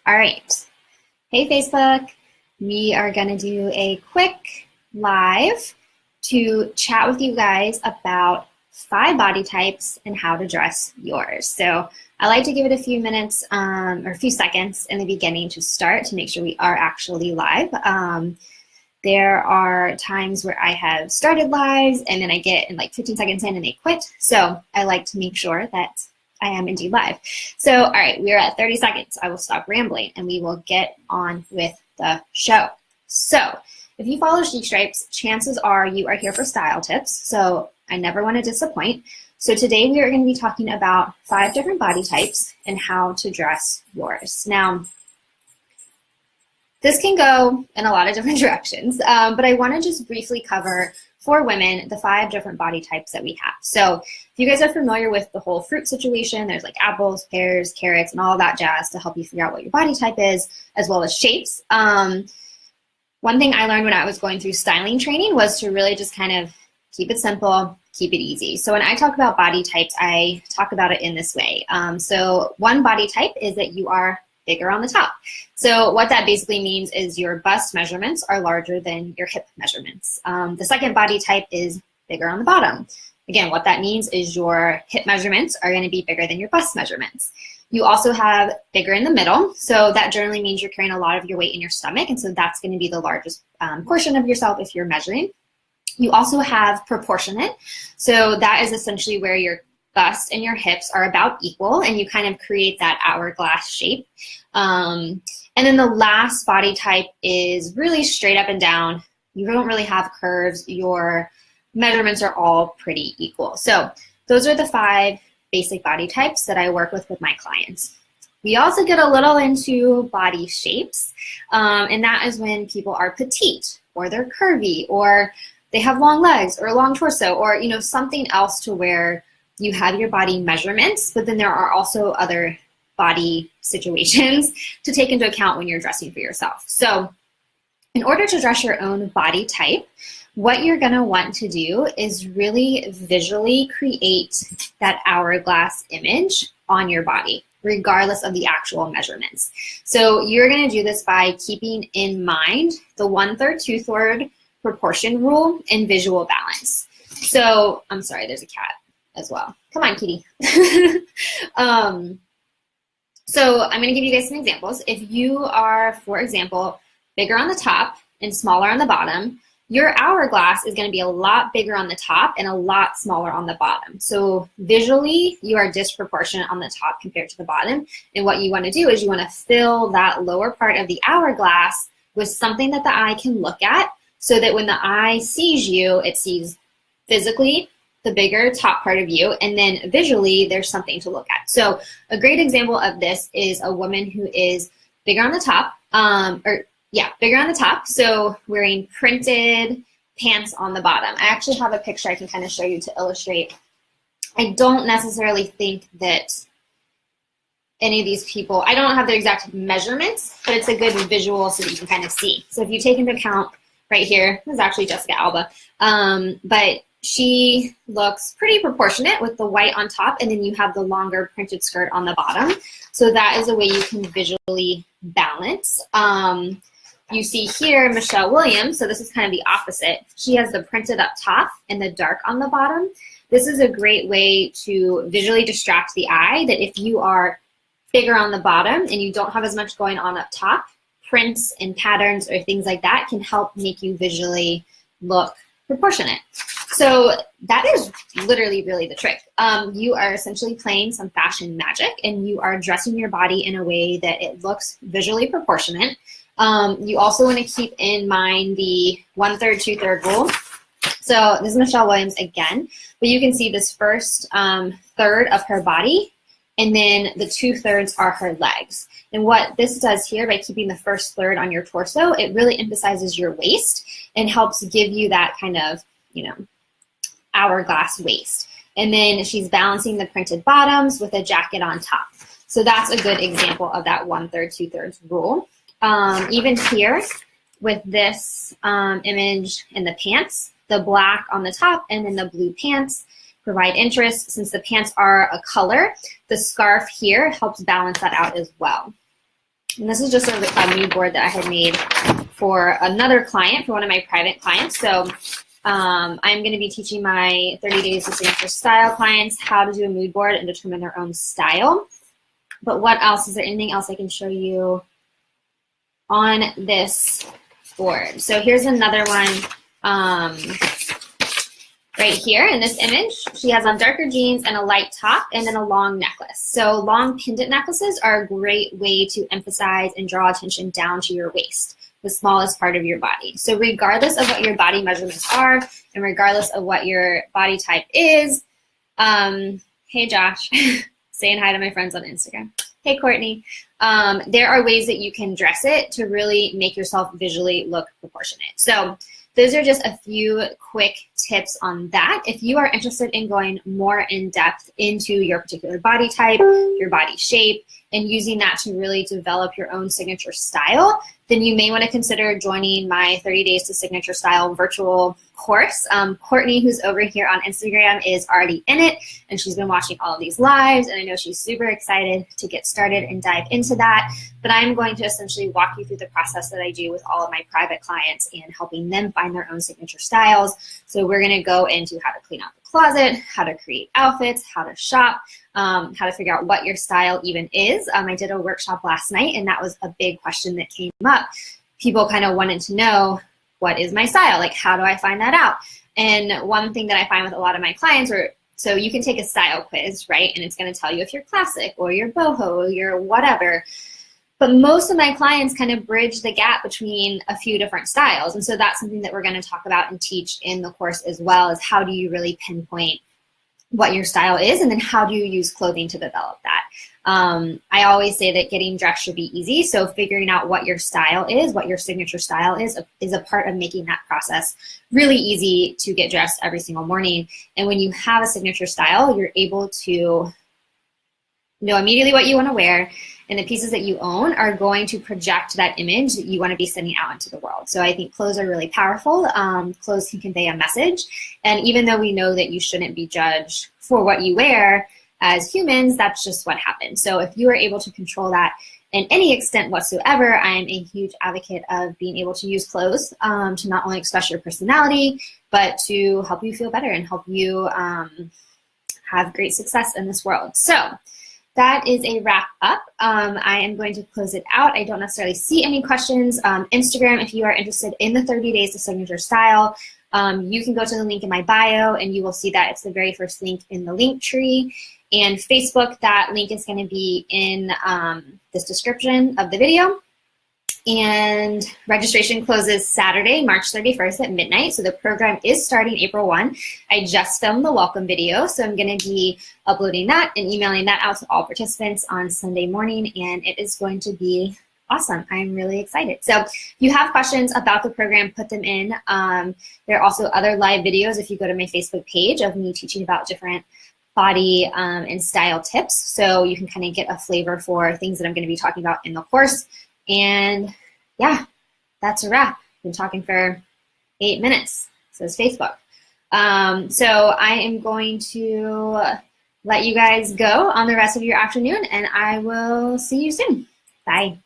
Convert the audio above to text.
All right. Hey, Facebook. We are going to do a quick live to chat with you guys about 5 body types and how to dress yours. So I like to give it a few minutes or a few seconds in the beginning to start to make sure we are actually live. There are times where I have started lives and then I get in like 15 seconds in and they quit. So I like to make sure that I am indeed live. So, all right, we are at 30 seconds. I will stop rambling and we will get on with the show. So if you follow Chic Stripes, chances are you are here for style tips. So I never want to disappoint. So today we are going to be talking about 5 different body types and how to dress yours. Now, this can go in a lot of different directions, but I want to just briefly cover for women the 5 different body types that we have. So if you guys are familiar with the whole fruit situation, there's like apples, pears, carrots, and all that jazz to help you figure out what your body type is, as well as shapes. One thing I learned when I was going through styling training was to really just kind of keep it simple, keep it easy. So when I talk about body types, I talk about it in this way. So one body type is that you are bigger on the top. So what that basically means is your bust measurements are larger than your hip measurements. The second body type is bigger on the bottom. Again, what that means is your hip measurements are going to be bigger than your bust measurements. You also have bigger in the middle. So that generally means you're carrying a lot of your weight in your stomach. And so that's going to be the largest portion of yourself if you're measuring. You also have proportionate. So that is essentially where your bust and your hips are about equal and you kind of create that hourglass shape. And then the last body type is really straight up and down. You don't really have curves. Your measurements are all pretty equal. So those are the 5 basic body types that I work with my clients. We also get a little into body shapes, and that is when people are petite or they're curvy or they have long legs or a long torso or something else to where you have your body measurements, but then there are also other body situations to take into account when you're dressing for yourself. So in order to dress your own body type, what you're going to want to do is really visually create that hourglass image on your body, regardless of the actual measurements. So you're going to do this by keeping in mind the 1/3, 2/3 proportion rule and visual balance. So I'm sorry, there's a cat as well. Come on, kitty. So I'm going to give you guys some examples. If you are, for example, bigger on the top and smaller on the bottom, your hourglass is going to be a lot bigger on the top and a lot smaller on the bottom. So visually, you are disproportionate on the top compared to the bottom. And what you want to do is you want to fill that lower part of the hourglass with something that the eye can look at so that when the eye sees you, it sees physically the bigger top part of you, and then visually there's something to look at. So a great example of this is a woman who is bigger on the top, bigger on the top, so wearing printed pants on the bottom. I actually have a picture I can kind of show you to illustrate. I don't necessarily think that any of these people, I don't have their exact measurements, but it's a good visual so that you can kind of see. So if you take into account right here, this is actually Jessica Alba, but she looks pretty proportionate with the white on top, and then you have the longer printed skirt on the bottom. So that is a way you can visually balance. You see here Michelle Williams, so this is kind of the opposite. She has the printed up top and the dark on the bottom. This is a great way to visually distract the eye that if you are bigger on the bottom and you don't have as much going on up top, prints and patterns or things like that can help make you visually look proportionate. So that is literally really the trick. You are essentially playing some fashion magic and you are dressing your body in a way that it looks visually proportionate. You also want to keep in mind the 1/3, 2/3 rule. So this is Michelle Williams again, but you can see this first third of her body, and then the 2/3 are her legs. And what this does here, by keeping the first third on your torso, it really emphasizes your waist and helps give you that kind of, hourglass waist. And then she's balancing the printed bottoms with a jacket on top. So that's a good example of that 1/3, 2/3 rule. Even here with this image in the pants, the black on the top and then the blue pants provide interest. Since the pants are a color, the scarf here helps balance that out as well. And this is just a mood board that I had made for another client, for one of my private clients. So I'm going to be teaching my 30 Days to Signature Style clients how to do a mood board and determine their own style. But what else? Is there anything else I can show you on this board? So here's another one right here in this image. She has on darker jeans and a light top and then a long necklace. So long pendant necklaces are a great way to emphasize and draw attention down to your waist, the smallest part of your body. So regardless of what your body measurements are and regardless of what your body type is, hey Josh, saying hi to my friends on Instagram. Hey Courtney. There are ways that you can dress it to really make yourself visually look proportionate. So those are just a few quick tips on that. If you are interested in going more in depth into your particular body type, your body shape, and using that to really develop your own signature style, then you may want to consider joining my 30 Days to Signature Style virtual course. Courtney, who's over here on Instagram, is already in it, and she's been watching all of these lives, and I know she's super excited to get started and dive into that. But I'm going to essentially walk you through the process that I do with all of my private clients and helping them find their own signature styles. So we're going to go into how to clean out the closet, how to create outfits, how to shop, how to figure out what your style even is. I did a workshop last night, and that was a big question that came up. People kind of wanted to know, what is my style? Like, how do I find that out? And one thing that I find with a lot of my clients so you can take a style quiz, right? And it's going to tell you if you're classic or you're boho or you're whatever. But most of my clients kind of bridge the gap between a few different styles. And so that's something that we're going to talk about and teach in the course as well, is how do you really pinpoint what your style is, and then how do you use clothing to develop that. I always say that getting dressed should be easy, so figuring out what your style is, what your signature style is a part of making that process really easy to get dressed every single morning. And when you have a signature style, you're able to know immediately what you want to wear, and the pieces that you own are going to project that image that you want to be sending out into the world. So I think clothes are really powerful. Clothes can convey a message. And even though we know that you shouldn't be judged for what you wear as humans, that's just what happens. So if you are able to control that in any extent whatsoever, I am a huge advocate of being able to use clothes to not only express your personality, but to help you feel better and help you have great success in this world. So that is a wrap up. I am going to close it out. I don't necessarily see any questions. Instagram, if you are interested in the 30 Days to Signature Style, you can go to the link in my bio and you will see that it's the very first link in the link tree. And Facebook, that link is going to be in this description of the video. And registration closes Saturday, March 31st at midnight. So the program is starting April 1. I just filmed the welcome video, so I'm going to be uploading that and emailing that out to all participants on Sunday morning, and it is going to be awesome. I'm really excited. So if you have questions about the program, put them in. There are also other live videos if you go to my Facebook page of me teaching about different body and style tips, so you can kind of get a flavor for things that I'm going to be talking about in the course. And yeah, that's a wrap. I've been talking for 8 minutes, says Facebook. So I am going to let you guys go on the rest of your afternoon, and I will see you soon. Bye.